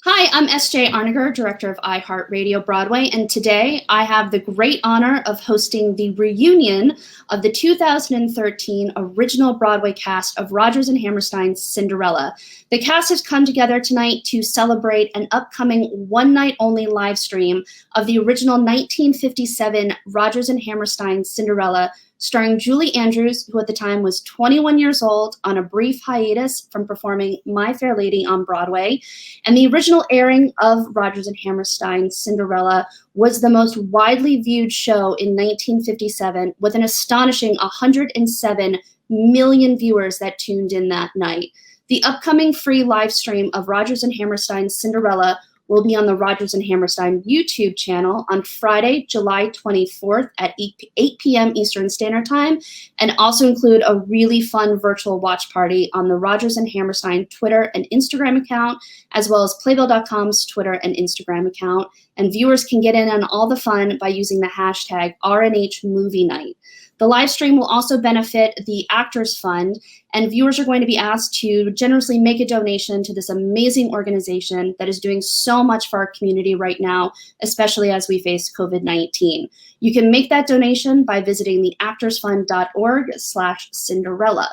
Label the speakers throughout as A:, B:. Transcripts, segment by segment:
A: Hi, I'm S.J. Arnegger, Director of iHeart Radio Broadway, and today I have the great honor of hosting the reunion of the 2013 original Broadway cast of Rodgers and Hammerstein's Cinderella. The cast has come together tonight to celebrate an upcoming one-night-only live stream of the original 1957 Rodgers and Hammerstein Cinderella, starring Julie Andrews, who at the time was 21 years old, on a brief hiatus from performing My Fair Lady on Broadway. And the original airing of Rodgers and Hammerstein's Cinderella was the most widely viewed show in 1957, with an astonishing 107 million viewers that tuned in that night. The upcoming free live stream of Rodgers and Hammerstein's Cinderella will be on the Rodgers and Hammerstein YouTube channel on Friday, July 24th at 8 p.m. Eastern Standard Time, and also include a really fun virtual watch party on the Rodgers and Hammerstein Twitter and Instagram account, as well as Playbill.com's Twitter and Instagram account. And viewers can get in on all the fun by using the hashtag RNH Movie Night. The live stream will also benefit the Actors Fund, and viewers are going to be asked to generously make a donation to this amazing organization that is doing so much for our community right now, especially as we face COVID-19. You can make that donation by visiting theactorsfund.org/Cinderella.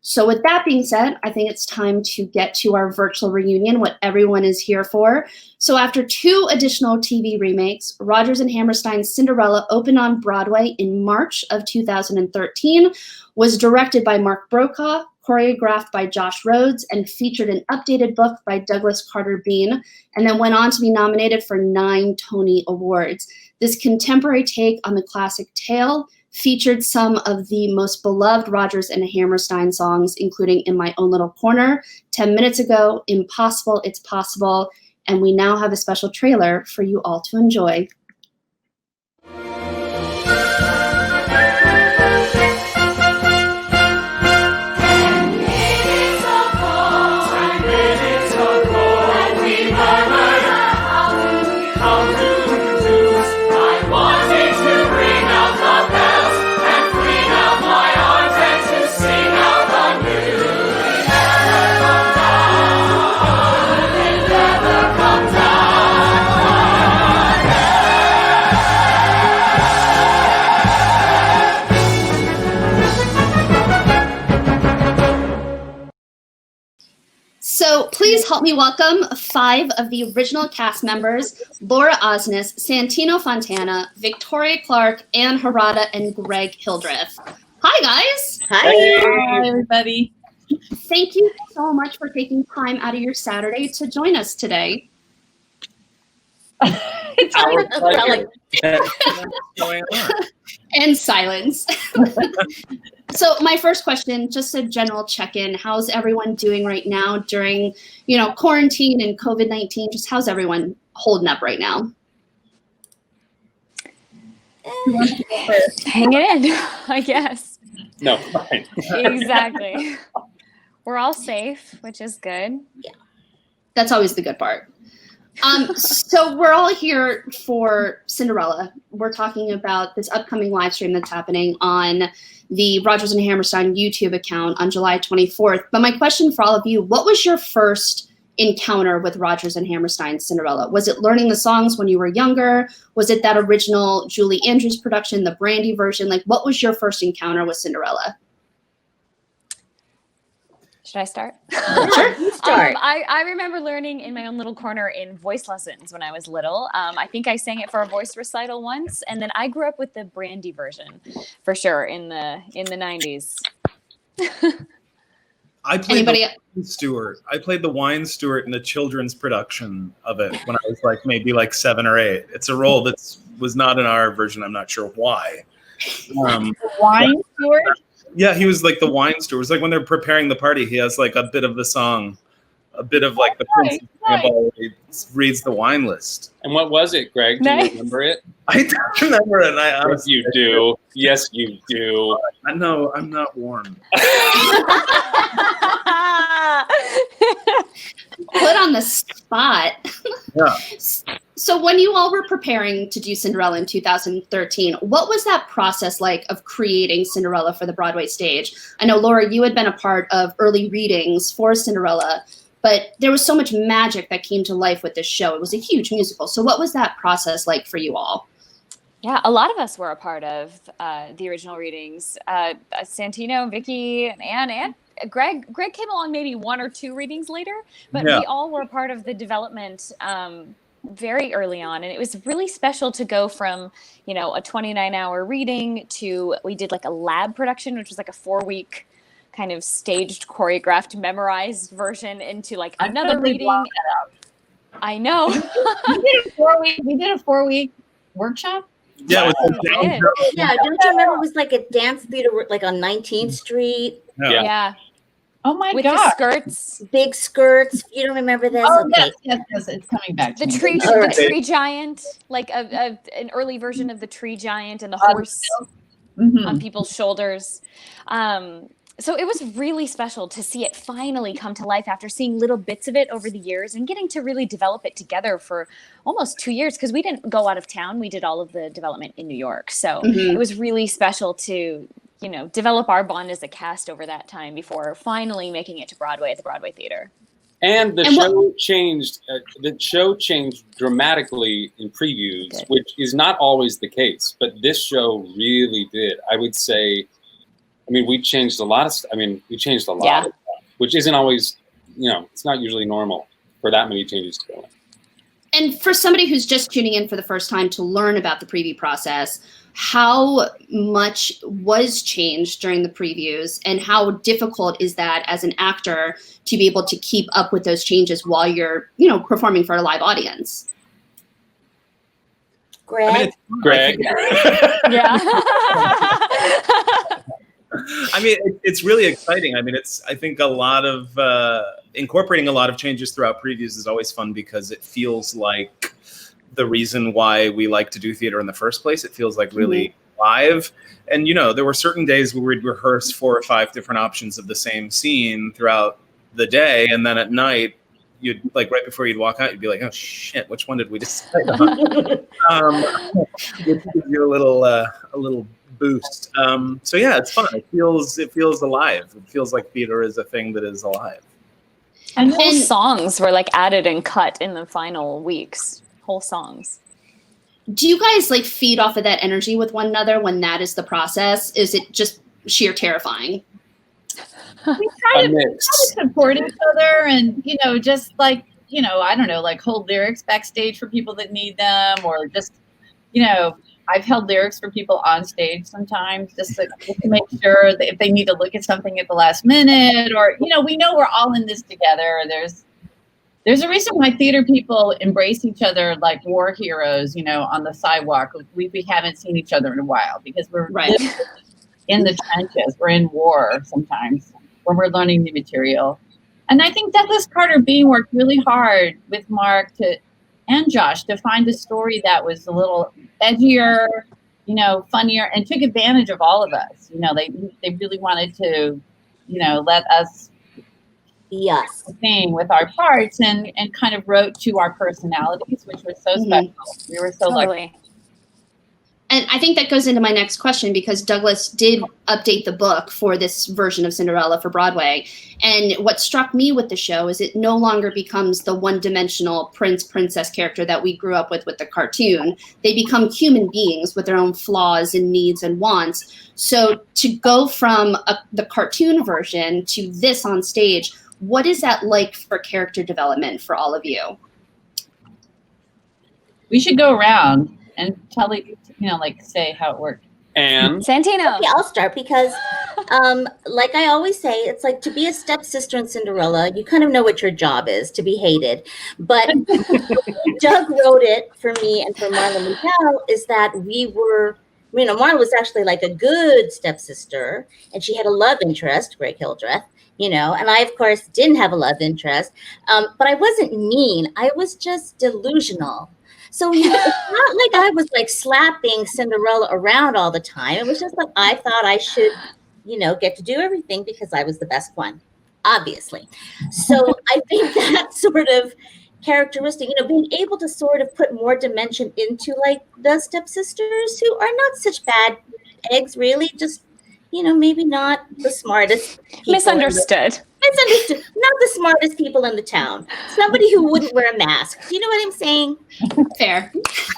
A: So with that being said, I think it's time to get to our virtual reunion, what everyone is here for. So after 2 additional TV remakes, Rodgers and Hammerstein's Cinderella opened on Broadway in March of 2013, was directed by Mark Brokaw, choreographed by Josh Rhodes, and featured an updated book by Douglas Carter Bean, and then went on to be nominated for 9 Tony Awards. This contemporary take on the classic tale featured some of the most beloved Rodgers and Hammerstein songs, including In My Own Little Corner, 10 Minutes Ago, Impossible, It's Possible, and we now have a special trailer for you all to enjoy. So please help me welcome 5 of the original cast members: Laura Osnes, Santino Fontana, Victoria Clark, and Harada and Greg Hildreth. Hi, guys.
B: Hi.
C: Hi, everybody.
A: Thank you so much for taking time out of your Saturday to join us today.
C: It's
B: Our
C: like
B: pleasure.
A: And silence. So my first question, just a general check-in. How's everyone doing right now during, quarantine and COVID-19? Just how's everyone holding up right now?
D: Hanging in, I guess.
B: No, fine.
D: Exactly. We're all safe, which is good.
B: Yeah.
A: That's always the good part. So we're all here for Cinderella. We're talking about this upcoming live stream that's happening on the Rodgers and Hammerstein YouTube account on July 24th. But my question for all of you, what was your first encounter with Rodgers and Hammerstein's Cinderella? Was it learning the songs when you were younger? Was it that original Julie Andrews production, the Brandy version? Like, what was your first encounter with Cinderella?
D: Should I start?
B: Sure, you start.
D: I remember learning In My Own Little Corner in voice lessons when I was little. I think I sang it for a voice recital once, and then I grew up with the Brandy version, for sure, in the 90s.
E: I played
A: Anybody?
E: the wine steward. I played the wine steward in the children's production of it when I was maybe 7 or 8. It's a role that was not in our version. I'm not sure why.
C: wine steward.
E: Yeah, he was like the wine steward. It was like when they're preparing the party, he has a bit of the song, a bit of the Prince of Example, he reads the wine list.
B: And what was it, Greg? Do
D: Nice.
B: you remember it?
E: I don't remember it. And I
B: Yes,
E: honestly
B: you do. Yes, you do.
E: No, I'm not warm.
A: Put on the spot.
E: Yeah.
A: So when you all were preparing to do Cinderella in 2013, what was that process like of creating Cinderella for the Broadway stage? I know, Laura, you had been a part of early readings for Cinderella. but there was so much magic that came to life with this show. It was a huge musical. So what was that process like for you all?
D: Yeah, a lot of us were a part of the original readings. Santino, Vicky, and Anne, and Greg came along maybe 1 or 2 readings later, but we all were part of the development very early on. And it was really special to go from, a 29-hour reading to, we did like a lab production, which was like a 4-week kind of staged, choreographed, memorized version into like another reading. I know.
C: we did a 4-week workshop.
E: Yeah,
F: yeah. Don't you remember it was like a dance theater, like on 19th Street?
D: Yeah.
C: Oh my
D: with
C: god!
D: The skirts,
F: big skirts. You don't remember this?
C: Oh
F: okay.
C: yes, it's coming back.
D: The tree giant, like an early version of the tree giant and the horse on people's shoulders. So it was really special to see it finally come to life after seeing little bits of it over the years and getting to really develop it together for almost 2 years, because we didn't go out of town. We did all of the development in New York. So it was really special to, develop our bond as a cast over that time before finally making it to Broadway at the Broadway Theater.
B: And the show changed. The show changed dramatically in previews, which is not always the case. But this show really did. I would say. I mean, we changed a lot of stuff. We changed a lot of stuff, which isn't always, it's not usually normal for that many changes to go in.
A: And for somebody who's just tuning in for the first time to learn about the preview process, how much was changed during the previews, and how difficult is that as an actor to be able to keep up with those changes while you're, performing for a live audience?
F: Greg?
B: Greg.
D: Yeah.
E: It's really exciting. I think a lot of incorporating a lot of changes throughout previews is always fun, because it feels like the reason why we like to do theater in the first place. It feels like really live. And, there were certain days where we'd rehearse 4 or 5 different options of the same scene throughout the day. And then at night, you'd right before you'd walk out, you'd be like, oh shit, which one did we decide on? It gives you a little boost. So yeah, it's fun. It feels alive. It feels like theater is a thing that is alive.
D: And whole songs were added and cut in the final weeks. Whole songs.
A: Do you guys feed off of that energy with one another when that is the process? Is it just sheer terrifying?
C: We try to support each other, and just I don't know, hold lyrics backstage for people that need them, or just I've held lyrics for people on stage sometimes, just to make sure that if they need to look at something at the last minute, or we know we're all in this together. There's a reason why theater people embrace each other like war heroes, on the sidewalk. We haven't seen each other in a while, because we're in the trenches. We're in war sometimes when we're learning the material. And I think Douglas Carter Bean worked really hard with Mark and Josh to find a story that was a little edgier, funnier, and took advantage of all of us. They really wanted to, let us sing with our parts, and kind of wrote to our personalities, which was so special. We were so lucky.
A: And I think that goes into my next question, because Douglas did update the book for this version of Cinderella for Broadway. And what struck me with the show is it no longer becomes the one-dimensional prince-princess character that we grew up with the cartoon. They become human beings with their own flaws and needs and wants. So to go from the cartoon version to this on stage, what is that like for character development for all of you?
C: We should go around and tell say how it worked.
B: And
D: Santino.
F: Okay, I'll start, because like I always say, it's like to be a stepsister in Cinderella, you kind of know what your job is, to be hated. But Doug wrote it for me and for Marla Michelle, is that we were, Marla was actually like a good stepsister, and she had a love interest, Greg Hildreth, and I, of course, didn't have a love interest. But I wasn't mean. I was just delusional. So it's not like I was slapping Cinderella around all the time. It was just that I thought I should, get to do everything because I was the best one, obviously. So I think that sort of characteristic, being able to sort of put more dimension into the stepsisters, who are not such bad eggs, really, just, maybe not the smartest people.
D: Misunderstood.
F: Misunderstood. Not the smartest people in the town. Somebody who wouldn't wear a mask. Do you know what I'm saying?
A: Fair.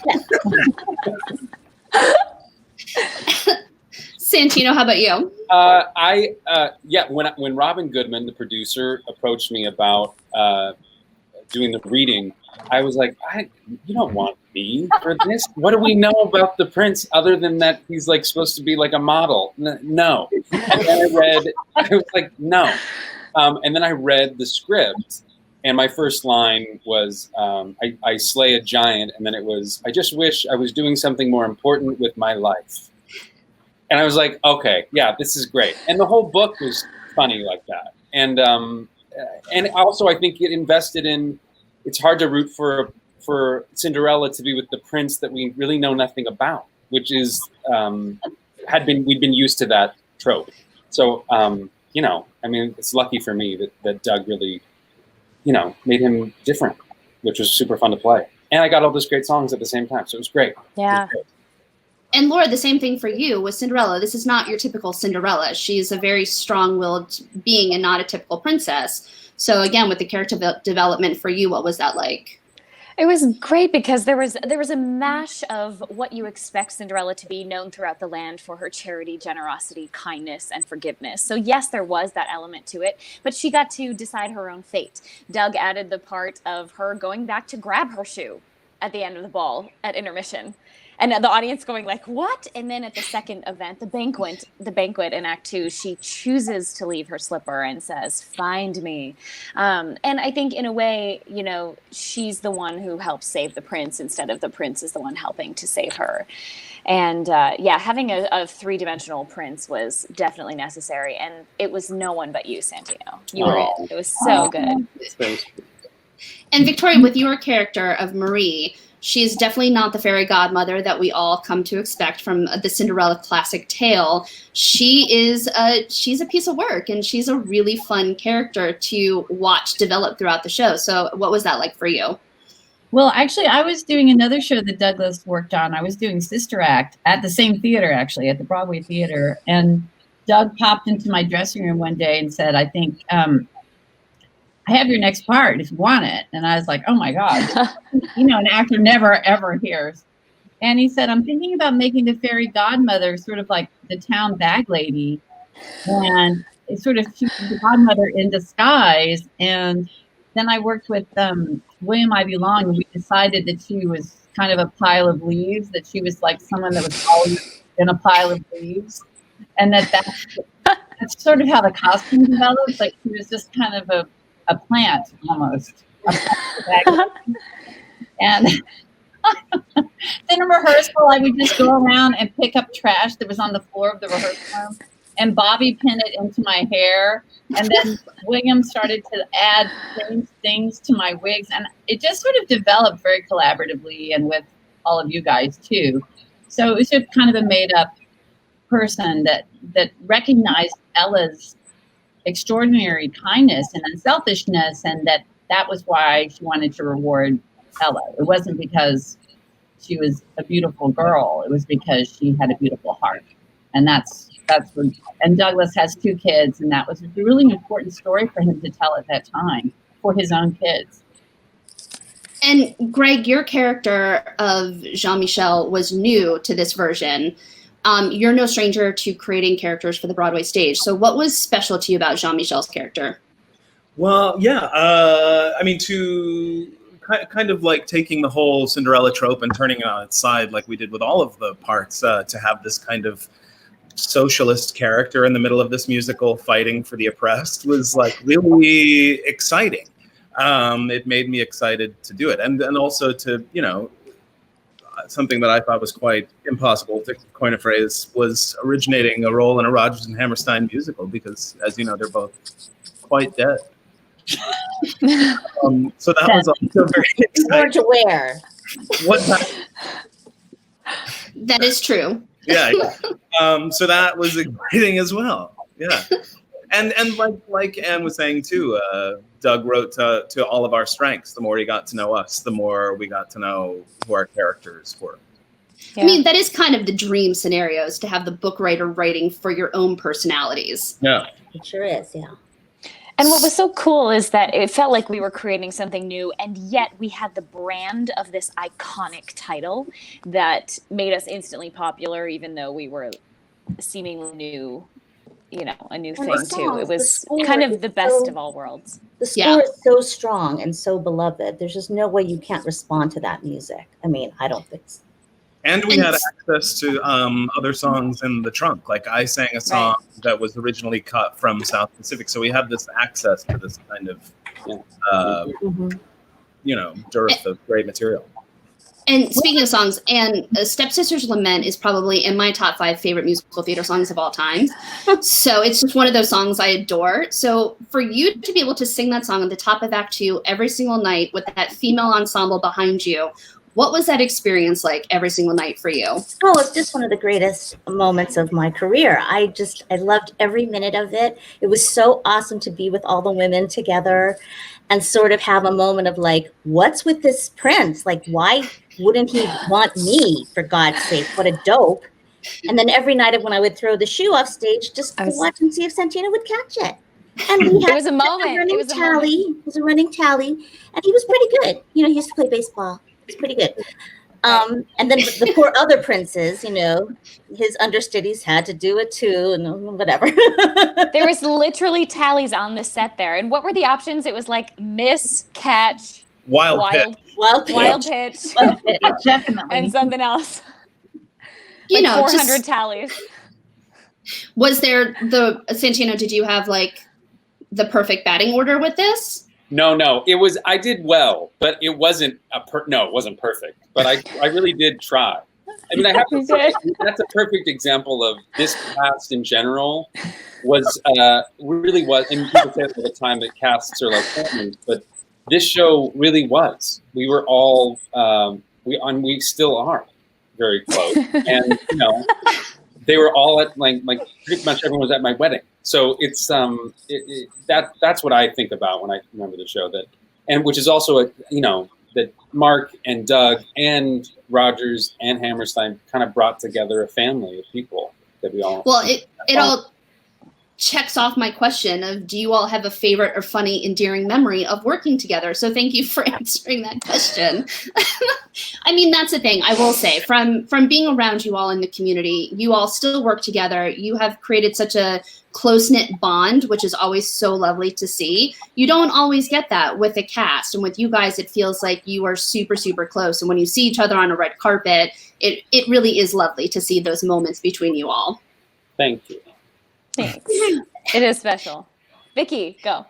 F: Yeah.
A: Santino, how about you?
B: When Robin Goodman, the producer, approached me about doing the reading, I was like, you don't want me for this. What do we know about the prince other than that he's like supposed to be like a model? No. And then I was like, no. And then I read the script, and my first line was, I slay a giant, and then it was, I just wish I was doing something more important with my life. And I was like, okay, yeah, this is great. And the whole book was funny like that. And also I think it invested in, it's hard to root for Cinderella to be with the prince that we really know nothing about, which is, we'd been used to that trope. So, it's lucky for me that Doug really, made him different, which was super fun to play. And I got all those great songs at the same time. So it was great.
D: Yeah.
A: And Laura, the same thing for you with Cinderella. This is not your typical Cinderella. She's a very strong-willed being and not a typical princess. So again, with the character development for you, what was that like?
D: It was great because there was a mash of what you expect Cinderella to be, known throughout the land for her charity, generosity, kindness, and forgiveness. So yes, there was that element to it, but she got to decide her own fate. Doug added the part of her going back to grab her shoe at the end of the ball at intermission. And the audience going like, what? And then at the second event, the banquet in Act 2, she chooses to leave her slipper and says, find me. And I think in a way, she's the one who helps save the prince instead of the prince is the one helping to save her. And having a three-dimensional prince was definitely necessary. And it was no one but you, Santino. You were it. It was so good.
A: And Victoria, with your character of Marie, she's definitely not the fairy godmother that we all come to expect from the Cinderella classic tale. She's a piece of work, and she's a really fun character to watch develop throughout the show. So what was that like for you?
C: Well, actually, I was doing another show that Douglas worked on. I was doing Sister Act at the same theater, actually, at the Broadway theater. And Doug popped into my dressing room one day and said, I think, I have your next part if you want it. And I was like, oh my God, an actor never, ever hears. And he said, I'm thinking about making the fairy godmother sort of like the town bag lady. And it's sort of, she was the godmother in disguise. And then I worked with William Ivy Long, and we decided that she was kind of a pile of leaves, that she was like someone that was always in a pile of leaves. And that's sort of how the costume developed. Like she was just kind of a plant almost. And in a rehearsal, I would just go around and pick up trash that was on the floor of the rehearsal room and bobby pin it into my hair. And then William started to add things to my wigs. And it just sort of developed very collaboratively and with all of you guys too. So it was just kind of a made up person that recognized Ella's extraordinary kindness and unselfishness, and that was why she wanted to reward Ella. It wasn't because she was a beautiful girl. It was because she had a beautiful heart. And that's what, and Douglas has 2 kids, and that was a really important story for him to tell at that time for his own kids.
A: And Greg, your character of Jean-Michel was new to this version. You're no stranger to creating characters for the Broadway stage. So what was special to you about Jean-Michel's character?
E: Well, yeah, to kind of like taking the whole Cinderella trope and turning it on its side like we did with all of the parts, to have this kind of socialist character in the middle of this musical fighting for the oppressed was like really exciting. It made me excited to do it. And also to, something that I thought was quite impossible, to coin a phrase, was originating a role in a Rodgers and Hammerstein musical, because, as you know, they're both quite dead. So that was also very exciting.
F: More to wear.
E: What time?
A: That is true.
E: Yeah. So that was exciting as well. Yeah. And like Anne was saying too, Doug wrote to all of our strengths. The more he got to know us, the more we got to know who our characters were.
A: I mean, that is kind of the dream scenarios, to have the book writer writing for your own personalities.
E: Yeah.
F: It sure is, yeah.
D: And what was so cool is that it felt like we were creating something new, and yet we had the brand of this iconic title that made us instantly popular, even though we were seemingly new, a new thing too. It was kind of the best of all worlds.
F: The score is so strong and so beloved. There's just no way you can't respond to that music. I mean, I don't think so.
E: And we had access to other songs in the trunk. Like I sang a song that was originally cut from South Pacific. So we have this access to this kind of, dearth of great material.
A: And speaking of songs, and Stepsister's Lament is probably in my top 5 favorite musical theater songs of all time. So it's just one of those songs I adore. So for you to be able to sing that song at the top of Act 2 every single night with that female ensemble behind you, what was that experience like every single night for you?
F: Oh, it's just one of the greatest moments of my career. I loved every minute of it. It was so awesome to be with all the women together and sort of have a moment of like, what's with this prince? Like, why wouldn't he want me, for God's sake? What a dope. And then every night when I would throw the shoe off stage, just to watch and see if Santino would catch it. And we had
D: it was a moment.
F: It was a running tally. And he was pretty good. He used to play baseball. It's pretty good. And then the poor other princes, his understudies had to do it too, and whatever.
D: There was literally tallies on the set there. And what were the options? It was like miss, catch,
E: wild
D: pitch,
C: definitely,
D: and something else. 400 tallies.
A: Was there Santino, did you have like the perfect batting order with this?
B: No, it was, I did well, but it wasn't it wasn't perfect, but I really did try. I mean, I have to say, that's a perfect example of this cast in general really was, and people say all the time that casts are like families, but this show really was. We were all, we still are very close. And, they were all at like pretty much everyone was at my wedding. So it's that's what I think about when I remember the show, which is also that Mark and Doug and Rogers and Hammerstein kind of brought together a family of people that we all.
A: Well, it all checks off my question of, do you all have a favorite or funny, endearing memory of working together? So thank you for answering that question. I mean, that's the thing I will say, from being around you all in the community, you all still work together. You have created such a close-knit bond, which is always so lovely to see. You don't always get that with a cast, and with you guys, it feels like you are super, super close. And when you see each other on a red carpet, it really is lovely to see those moments between you all.
B: Thank you.
D: Thanks. It is special. Vicky, go.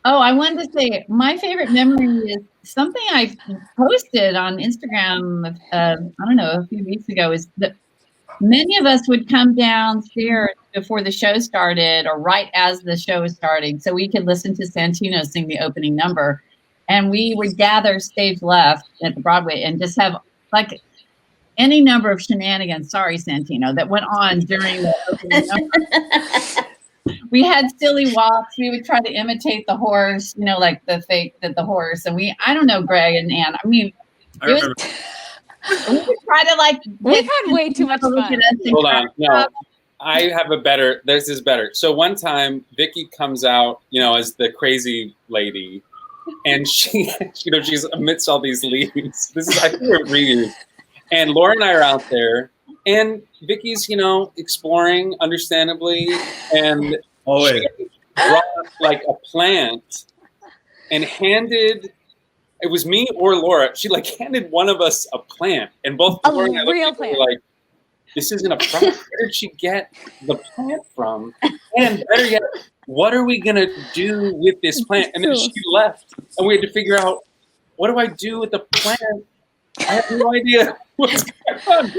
C: Oh, I wanted to say my favorite memory is something I posted on Instagram, I don't know, a few weeks ago, is that many of us would come downstairs before the show started or right as the show was starting so we could listen to Santino sing the opening number. And we would gather stage left at the Broadway and just have like any number of shenanigans, sorry, Santino, that went on during the opening number. We had silly walks. We would try to imitate the horse, like the fake the horse. And I don't know, Greg and Ann. I mean, we would try to
D: we've had way too much fun.
B: Hold on, no, I have a better. This is better. So one time, Vicky comes out, as the crazy lady, and she, she's amidst all these leaves. This is I think we're reading. And Laura and I are out there, and Vicky's, exploring, understandably, and she brought like a plant and handed. It was me or Laura. She handed one of us a plant, and both Laura and I looked at her like, "This isn't a plant. Where did she get the plant from? And better yet, what are we gonna do with this plant?" And then she left, and we had to figure out, what do I do with the plant? I have no idea what's going on.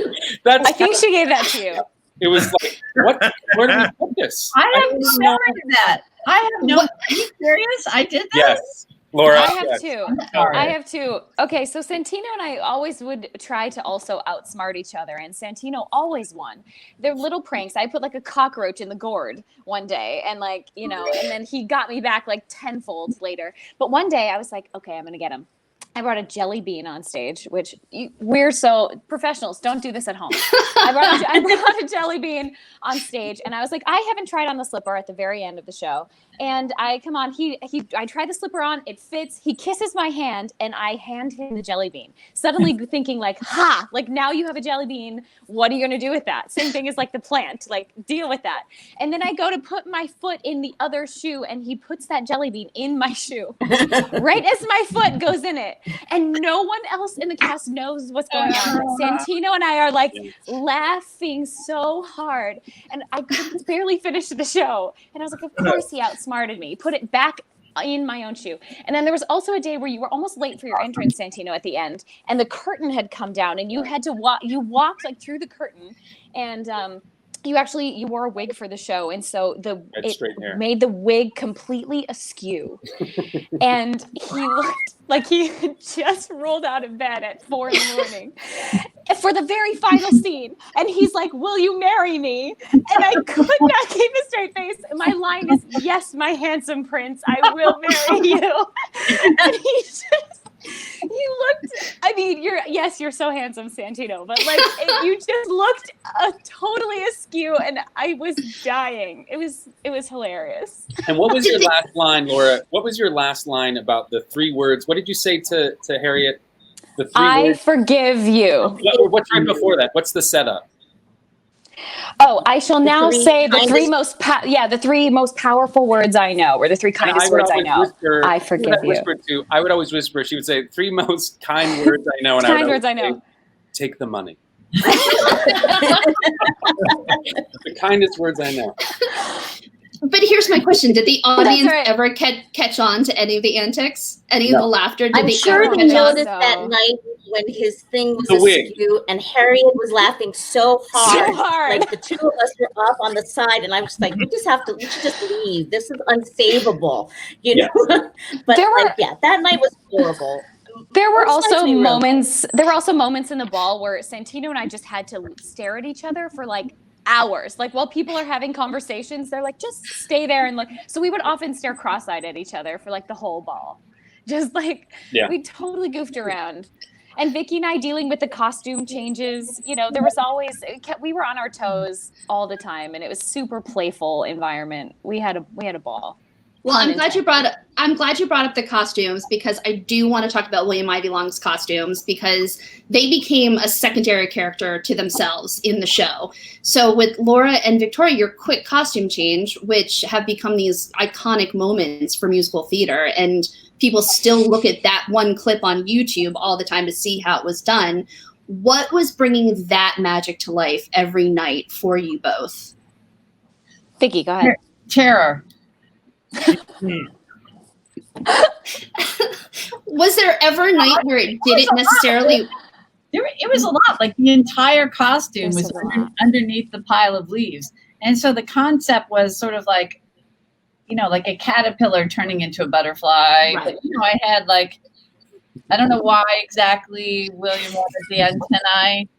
D: I think she gave that to you.
B: It was like, where do we put this?
C: I have no memory of that. I have no. Are you serious? I did that?
B: Yes, Laura.
D: I have too. I have too. Okay, so Santino and I always would try to also outsmart each other, and Santino always won. They're little pranks. I put a cockroach in the gourd one day, and and then he got me back tenfold later. But one day I was like, okay, I'm gonna get him. I brought a jelly bean on stage, which we're so professionals. Don't do this at home. I brought a jelly bean on stage, and I was like, I haven't tried on the slipper at the very end of the show. And I come on, I try the slipper on, it fits. He kisses my hand, and I hand him the jelly bean. Suddenly thinking like, like now you have a jelly bean. What are you going to do with that? Same thing as like the plant, like deal with that. And then I go to put my foot in the other shoe, and he puts that jelly bean in my shoe right as my foot goes in it. And no one else in the cast knows what's going on. Santino and I are like laughing so hard, and I could barely finish the show. And I was like, of course he outsmarted me. Put it back in my own shoe. And then there was also a day where you were almost late for your entrance, Santino, at the end, and the curtain had come down, and you had to walked like through the curtain, and you wore a wig for the show, and so it made the wig completely askew. And he looked like he had just rolled out of bed at 4 a.m. for the very final scene. And he's like, "Will you marry me?" And I could not keep a straight face. My line is, "Yes, my handsome prince, I will marry you." And he looked, I mean, you're so handsome, Santino, but like you just looked totally askew, and I was dying. It was hilarious.
B: And what was your last line, Laura? What was your last line about the 3 words? What did you say to Harriet? The 3
D: I
B: words?
D: forgive you.
B: What's right before that? What's the setup?
D: Oh, I shall now say the 3 most powerful words I know, or the 3 kindest words I know. I forgive you.
B: I would always whisper. She would say 3 most kind words I know, and
D: kind words I know.
B: Take the money. The kindest words I know.
A: But here's my question: did the audience ever catch on to any of the antics, any of the laughter?
F: I'm sure they noticed that night when his thing was askew, and Harriet was laughing so hard. Like the 2 of us were up on the side, and I was like, we should just leave. This is unsavable, you know. But that night was horrible.
D: There were also moments in the ball where Santino and I just had to stare at each other for like hours. Like while people are having conversations, they're like, just stay there and look. So we would often stare cross-eyed at each other for like the whole ball. Just like we totally goofed around. And Vicky and I dealing with the costume changes, you know, there was always, we were on our toes all the time, and it was super playful environment. We had a ball.
A: Well, I'm glad you brought up the costumes, because I do want to talk about William Ivy Long's costumes, because they became a secondary character to themselves in the show. So with Laura and Victoria, your quick costume change, which have become these iconic moments for musical theater, and people still look at that one clip on YouTube all the time to see how it was done. What was bringing that magic to life every night for you both?
D: Vicky, go ahead.
C: Terror.
A: Was there ever a night where it didn't necessarily?
C: It was a lot. Like the entire costume was underneath the pile of leaves, and so the concept was sort of like, you know, like a caterpillar turning into a butterfly. Right. But, you know, I had like, I don't know why exactly William wanted the antennae,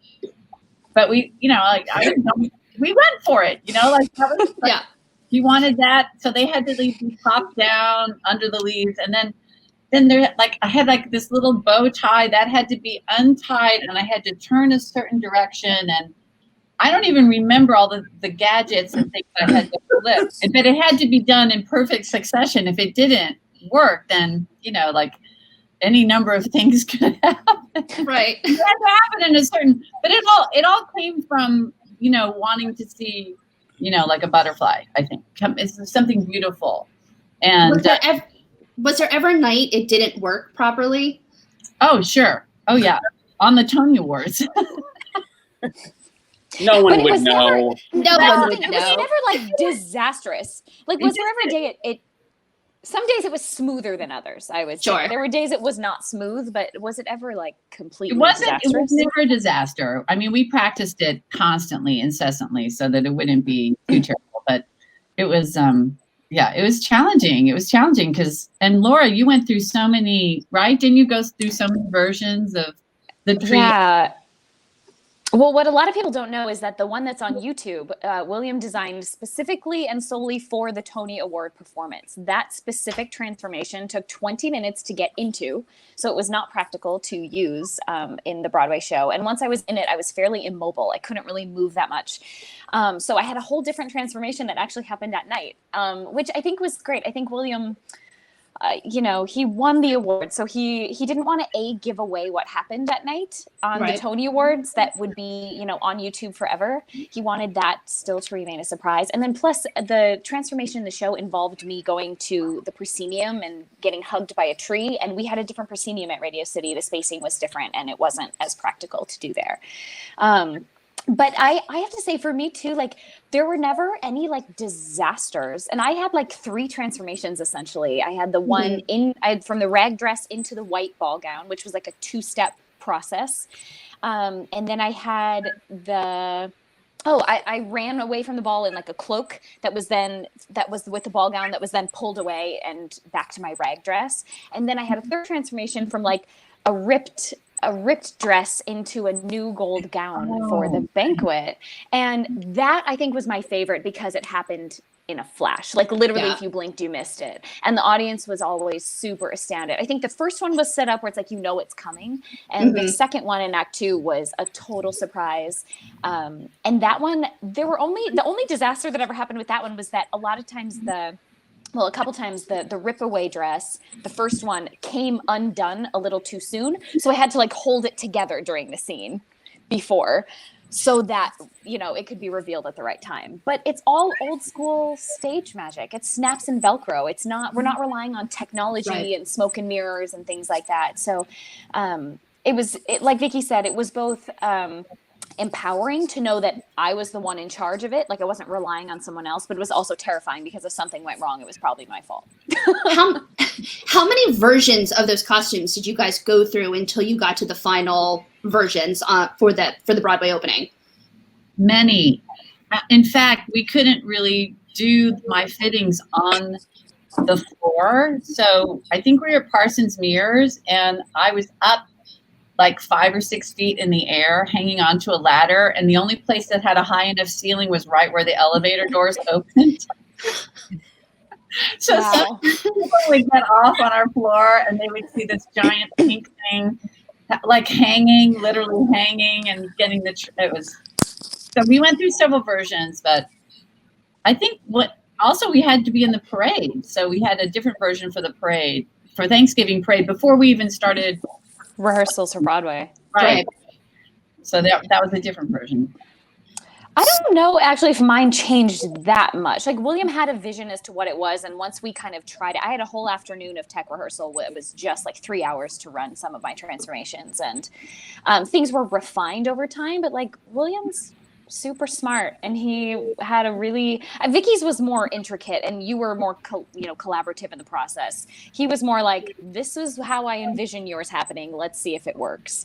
C: but we, you know, like we went for it. You know, like that was like, he wanted that, so they had to leave me popped down under the leaves, and then there, like I had like this little bow tie that had to be untied, and I had to turn a certain direction, and I don't even remember all the gadgets and things I had to flip. But it had to be done in perfect succession. If it didn't work, then, you know, like any number of things could happen.
A: Right.
C: It had to happen in a certain, but it all came from, you know, wanting to see, you know, like a butterfly, I think. It's something beautiful. And
A: was there ever a night it didn't work properly?
C: Oh, sure. Oh, yeah. On the Tony Awards.
B: No one would know.
A: No one would know.
D: It was never like disastrous. Like, was there ever a day it some days it was smoother than others, I would say.
A: Sure.
D: There were days it was not smooth, but was it ever like completely
C: disastrous? It was never a disaster. I mean, we practiced it constantly, incessantly, so that it wouldn't be too terrible. But it was, it was challenging. It was challenging because, and Laura, you went through so many, right? Didn't you go through so many versions of the tree?
D: Yeah. Well, what a lot of people don't know is that the one that's on YouTube, William designed specifically and solely for the Tony Award performance. That specific transformation took 20 minutes to get into, so it was not practical to use in the Broadway show. And once I was in it, I was fairly immobile. I couldn't really move that much. So I had a whole different transformation that actually happened at night, which I think was great. I think William... he won the award, so he didn't want to give away what happened at night on the Tony Awards that would be on YouTube forever. He wanted that still to remain a surprise, and then plus the transformation in the show involved me going to the proscenium and getting hugged by a tree, and we had a different proscenium at Radio City. The spacing was different, and it wasn't as practical to do there. But I have to say, for me too, like there were never any like disasters, and I had like 3 transformations essentially. I had the one from the rag dress into the white ball gown, which was like a 2-step process, and then I had I ran away from the ball in like a cloak that was with the ball gown that was then pulled away and back to my rag dress, and then I had a 3rd transformation from like a ripped dress into a new gold gown for the banquet. And that I think was my favorite because it happened in a flash. Like literally if you blinked, you missed it. And the audience was always super astounded. I think the first one was set up where it's like, it's coming. And the second one in Act 2 was a total surprise. And that one, the only disaster that ever happened with that one was that a lot of times a couple times the rip away dress, the first one, came undone a little too soon. So I had to like hold it together during the scene before so that, it could be revealed at the right time. But it's all old school stage magic. It's snaps and Velcro. We're not relying on technology and smoke and mirrors and things like that. So like Vicky said, it was both empowering to know that I was the one in charge of it. Like I wasn't relying on someone else, but it was also terrifying because if something went wrong, it was probably my fault.
A: How many versions of those costumes did you guys go through until you got to the final versions for the Broadway opening?
C: Many. In fact, we couldn't really do my fittings on the floor. So I think we were at Parsons Mirrors and I was up like 5 or 6 feet in the air, hanging onto a ladder. And the only place that had a high enough ceiling was right where the elevator doors opened. So some people would get off on our floor and they would see this giant pink thing, like literally hanging and getting so we went through several versions, but I think we had to be in the parade. So we had a different version for the parade, for Thanksgiving parade, before we even started
D: rehearsals for Broadway.
C: Right. So that was a different version.
D: I don't know actually if mine changed that much. Like William had a vision as to what it was, and once we kind of tried it, I had a whole afternoon of tech rehearsal. It was just like 3 hours to run some of my transformations, and things were refined over time. But like William's super smart, and he had a really Vicky's was more intricate, and you were more collaborative in the process. He was more like, this is how I envision yours happening, let's see if it works.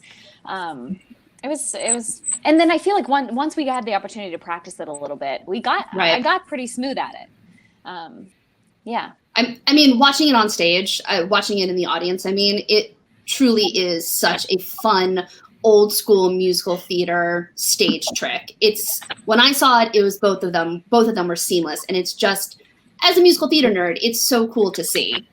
D: It was and then I feel like once we had the opportunity to practice it a little bit, I got pretty smooth at it.
A: I mean, watching it on stage, watching it in the audience, I mean, it truly is such a fun old school musical theater stage trick. When I saw it, it was both of them were seamless, and it's just, as a musical theater nerd, it's so cool to see.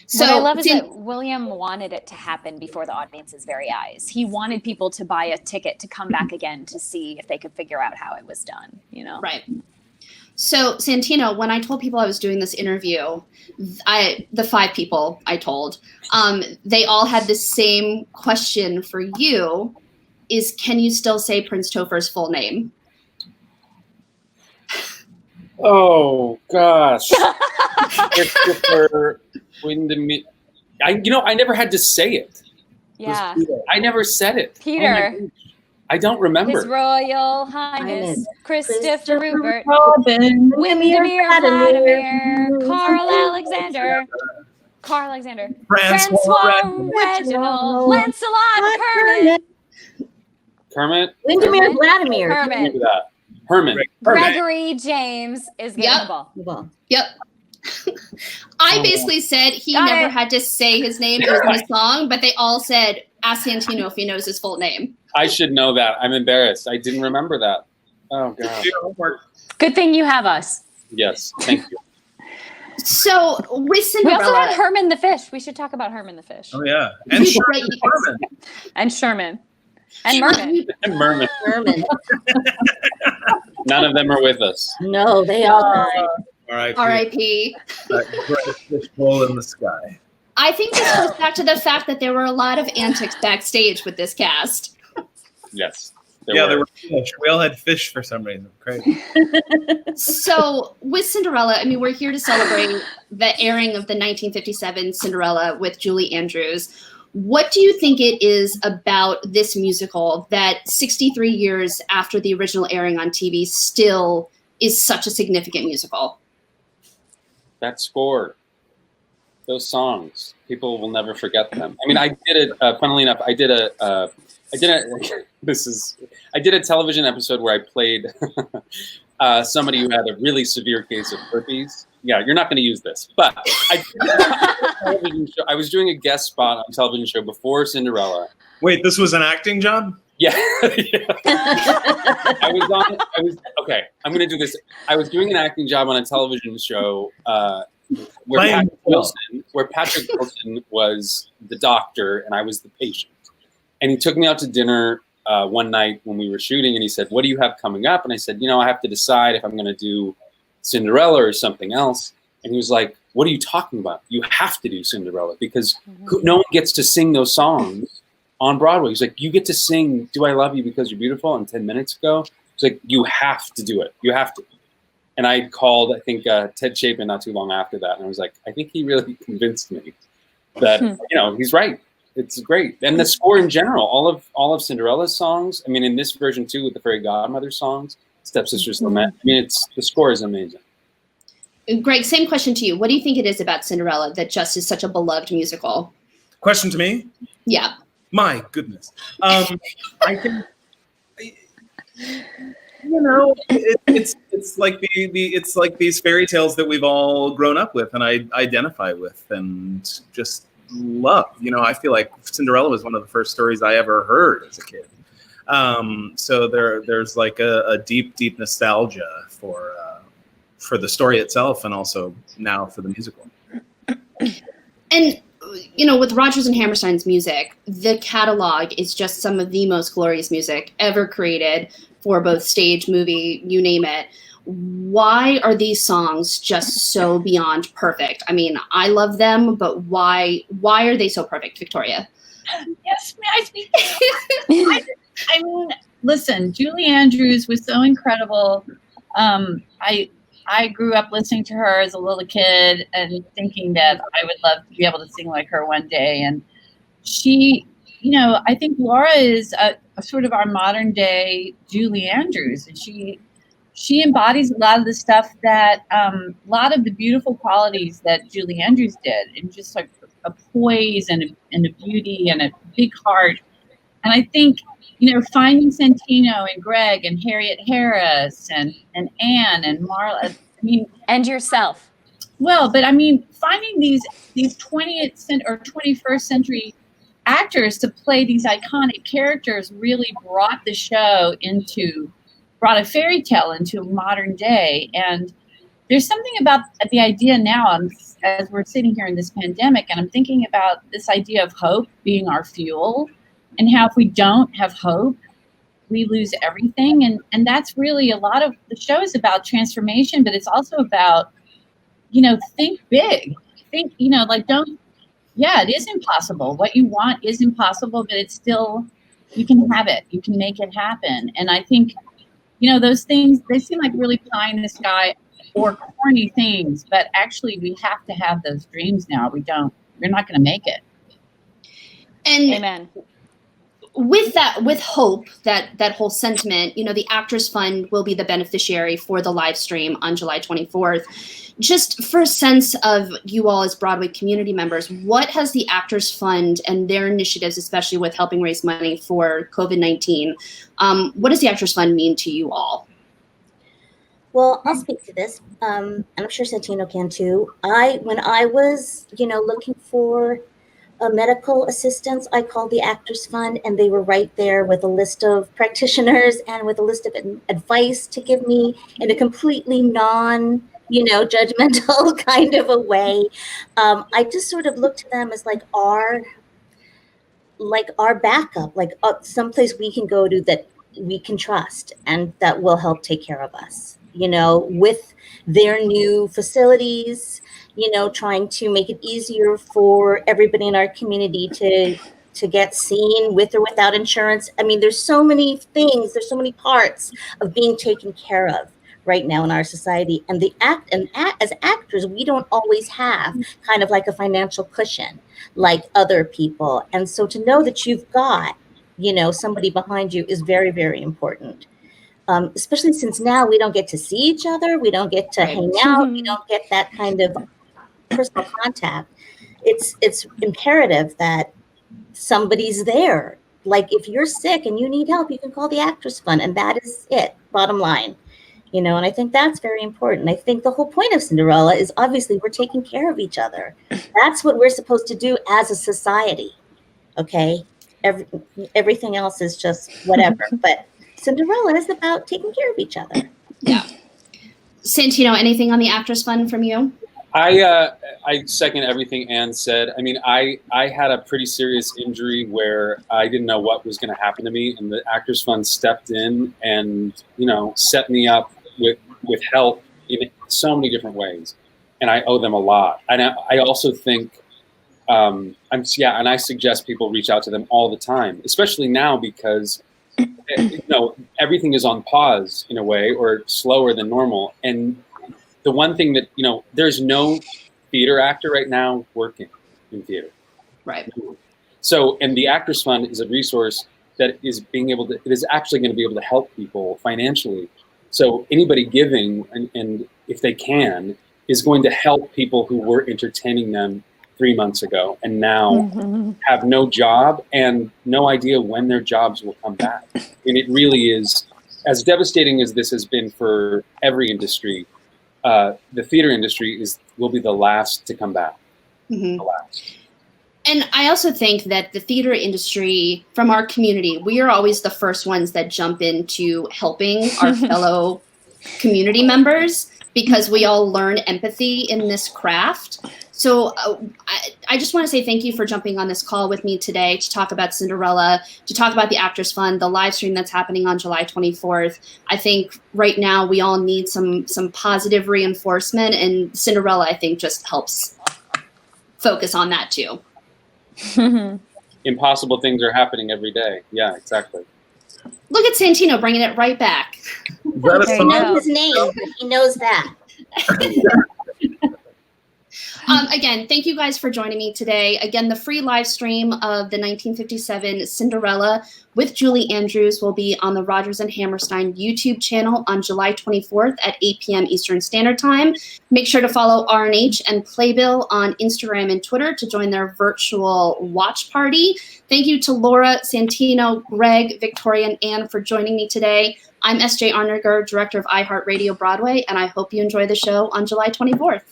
D: So what I love is that William wanted it to happen before the audience's very eyes. He wanted people to buy a ticket to come back again to see if they could figure out how it was done,
A: Right. So Santino, when I told people I was doing this interview, the 5 people I told, they all had the same question for you, is can you still say Prince Topher's full name?
B: Oh gosh. Christopher Windermere. I never had to say it.
D: Yeah.
B: I never said it.
D: Peter.
B: Oh I don't remember.
D: His Royal Highness Christopher Rupert
F: Robin,
D: Windermere Vladimir Carl Alexander Francois Reginald Lancelot
B: Kermit.
F: Windermere Vladimir.
B: Remember that. Herman.
D: Gregory James is getting the ball.
A: Yep. I basically said he never had to say his name. It was in a song, but they all said, ask Santino if he knows his full name.
B: I should know that. I'm embarrassed. I didn't remember that. Oh, God.
D: Good thing you have us.
B: Yes, thank you.
A: So with Cinderella,
D: we also had Herman the fish. We should talk about Herman the fish.
E: Oh yeah, and Sherman.
D: And Sherman. And Merman.
B: And Merman. None of them are with us.
F: No, they all died.
A: R.I.P.
E: That great fish bowl in the sky.
A: I think this goes back to the fact that there were a lot of antics backstage with this cast.
B: Yes.
E: There were fish. We all had fish for some reason. Crazy.
A: So with Cinderella, I mean, we're here to celebrate the airing of the 1957 Cinderella with Julie Andrews. What do you think it is about this musical that 63 years after the original airing on TV still is such a significant musical? That
B: score, those songs, people will never forget them. I mean, I did it. Funnily enough, I did a television episode where I played somebody who had a really severe case of herpes. Yeah, you're not going to use this, but I was doing a guest spot on a television show before Cinderella.
E: Wait, this was an acting job?
B: Yeah. Okay, I'm going to do this. I was doing an acting job on a television show where Patrick Wilson was the doctor and I was the patient. And he took me out to dinner one night when we were shooting, and he said, "What do you have coming up?" And I said, "I have to decide if I'm going to do Cinderella or something else." And he was like, "What are you talking about? You have to do Cinderella because no one gets to sing those songs on Broadway." He's like, "You get to sing 'Do I Love You Because You're Beautiful' and 10 minutes ago." He's like, "You have to do it. You have to." And I called, I think, Ted Chapin not too long after that. And I was like, I think he really convinced me that, he's right. It's great. And the score in general, all of Cinderella's songs, I mean, in this version too, with the Fairy Godmother songs, Stepsister's Lament, I mean, the score is amazing.
A: Greg, same question to you. What do you think it is about Cinderella that just is such a beloved musical?
E: Question to me?
A: Yeah.
E: My goodness. I think, it's like it's like these fairy tales that we've all grown up with and I identify with and just love. I feel like Cinderella was one of the first stories I ever heard as a kid. So there's like a deep nostalgia for the story itself and also now for the musical.
A: And with Rodgers and Hammerstein's music, the catalog is just some of the most glorious music ever created for both stage, movie, you name it. Why are these songs just so beyond perfect? I mean, I love them, but why are they so perfect, Victoria?
C: Yes, may I speak? I mean, listen, Julie Andrews was so incredible. I grew up listening to her as a little kid and thinking that I would love to be able to sing like her one day. And she, I think Laura is a sort of our modern day Julie Andrews. And she embodies a lot of the stuff that, a lot of the beautiful qualities that Julie Andrews did, and just like a poise and a beauty and a big heart. And I think, finding Santino and Greg and Harriet Harris and Anne and Marla, I mean,
D: and yourself.
C: Well, but I mean, finding these 20th or 21st century actors to play these iconic characters really brought the show brought a fairy tale into modern day. And there's something about the idea now, as we're sitting here in this pandemic, and I'm thinking about this idea of hope being our fuel, and how if we don't have hope, we lose everything. And that's really a lot of the show is about transformation, but it's also about, think big. Think, it is impossible. What you want is impossible, but it's still, you can have it. You can make it happen. And I think, those things, they seem like really pie in the sky or corny things, but actually we have to have those dreams now. We're not going to make it.
A: And
D: amen.
A: With hope, that whole sentiment, the Actors Fund will be the beneficiary for the live stream on July 24th. Just for a sense of you all as Broadway community members, what has the Actors Fund and their initiatives, especially with helping raise money for COVID-19, what does the Actors Fund mean to you all?
F: Well, I'll speak to this, and I'm sure Santino can too. When I was, looking for medical assistants I called the Actors Fund, and they were right there with a list of practitioners and with a list of advice to give me in a completely judgmental kind of a way. I just sort of looked to them as like our backup, like someplace we can go to that we can trust and that will help take care of us, with their new facilities, trying to make it easier for everybody in our community to get seen with or without insurance. I mean, there's so many things, there's so many parts of being taken care of right now in our society. And as actors, we don't always have kind of like a financial cushion like other people. And so to know that you've got, somebody behind you is very, very important. Especially since now we don't get to see each other. We don't get to hang out. We don't get that kind of personal contact. It's imperative that somebody's there. Like if you're sick and you need help, you can call the Actors Fund, and that is it, bottom line. And I think that's very important. I think the whole point of Cinderella is obviously we're taking care of each other. That's what we're supposed to do as a society. Okay? Everything else is just whatever. But Cinderella is about taking care of each other.
A: Yeah. Santino, anything on the Actors Fund from you?
B: I second everything Anne said. I mean, I had a pretty serious injury where I didn't know what was going to happen to me, and the Actors Fund stepped in and set me up with help in so many different ways, and I owe them a lot. And I also think, and I suggest people reach out to them all the time, especially now because everything is on pause in a way, or slower than normal. And the one thing that, there's no theater actor right now working in theater.
A: Right.
B: So, and the Actors Fund is a resource that is it is actually going to be able to help people financially. So anybody giving, and if they can, is going to help people who were entertaining them 3 months ago and now have no job and no idea when their jobs will come back. I mean, it really is, as devastating as this has been for every industry, the theater industry will be the last to come back. The last.
A: And I also think that the theater industry, from our community, we are always the first ones that jump into helping our fellow community members because we all learn empathy in this craft. So I just want to say thank you for jumping on this call with me today to talk about Cinderella, to talk about the Actors Fund, the live stream that's happening on July 24th. I think right now we all need some positive reinforcement, and Cinderella, I think, just helps focus on that too.
B: Impossible things are happening every day. Yeah, exactly.
A: Look at Santino bringing it right back.
F: He knows his name. He knows that.
A: Again, thank you guys for joining me today. Again, the free live stream of the 1957 Cinderella with Julie Andrews will be on the Rodgers and Hammerstein YouTube channel on July 24th at 8 p.m. Eastern Standard Time. Make sure to follow RNH and Playbill on Instagram and Twitter to join their virtual watch party. Thank you to Laura, Santino, Greg, Victoria, and Anne for joining me today. I'm SJ Arnegger, Director of iHeart Radio Broadway, and I hope you enjoy the show on July 24th.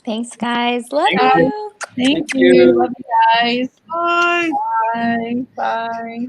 D: Thanks, guys. Love you.
C: Thank you. Love you guys. Bye. Bye. Bye.